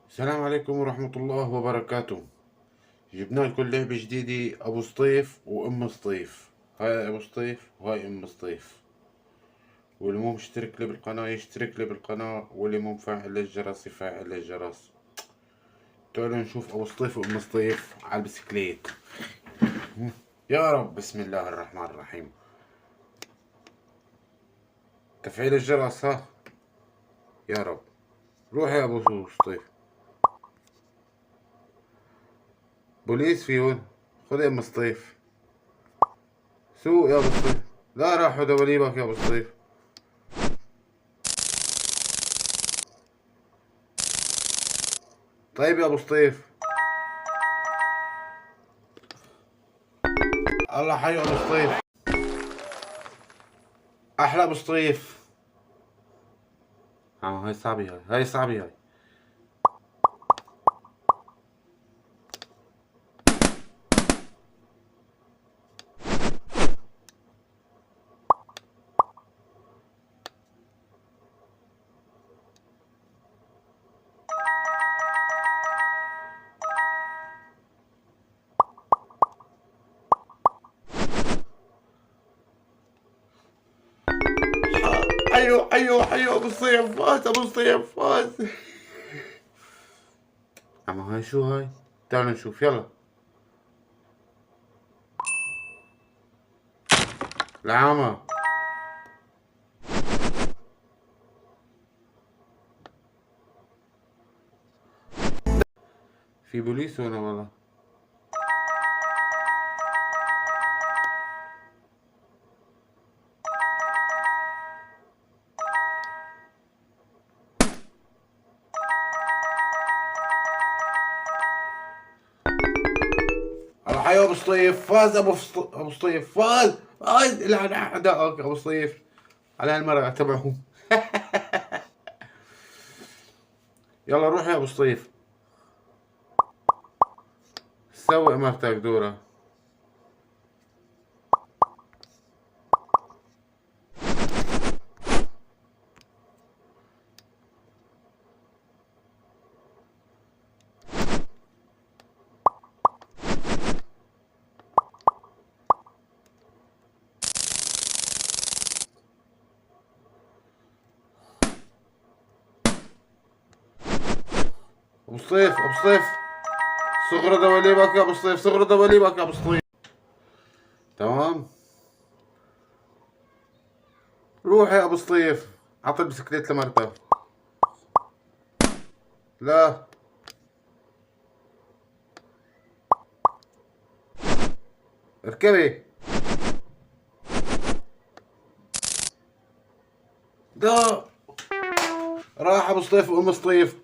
السلام عليكم ورحمة الله وبركاته. جبنا لكم لعبة جديدة، أبو سطيف وأم سطيف. هاي أبو سطيف وهاي أم سطيف. واللي مو مشترك لي بالقناة يشترك لي بالقناة، واللي مو مفعل الجرس يفعل الجرس. تعالوا نشوف أبو سطيف وأم سطيف على البسكليت. يا رب، بسم الله الرحمن الرحيم. تفعيل الجرس، ها يا رب. روح يا أبو سطيف. بوليس فيون. خذ يا أم سطيف. سوق يا أبو سطيف. لا، راحوا دواليبك يا أبو سطيف. طيب يا ابو سطيف. الله حي ابو سطيف. احلى ابو سطيف. هاي صعبة، هاي صعبة هاي. ايوه ايوه ايوه، ابو سطيف فاز، ابو سطيف فاز. اما هاي شو هاي؟ تعالوا نشوف يلا. العامة. في بوليس هنا والله. الله حي ابو سطيف فاز، ابو سطيف فاز فاز. العن اعدائك ابو سطيف على هالمرة تبعهم. يلا روح يا ابو سطيف. سوي امارتك دورة. ابو سطيف، ابو سطيف، صغر دواليبك يا ابو سطيف، صغر دواليبك يا ابو سطيف. تمام. روح يا ابو سطيف، عطي البسكليت لمرتك. لا. اركبي. ده راح ابو سطيف وام سطيف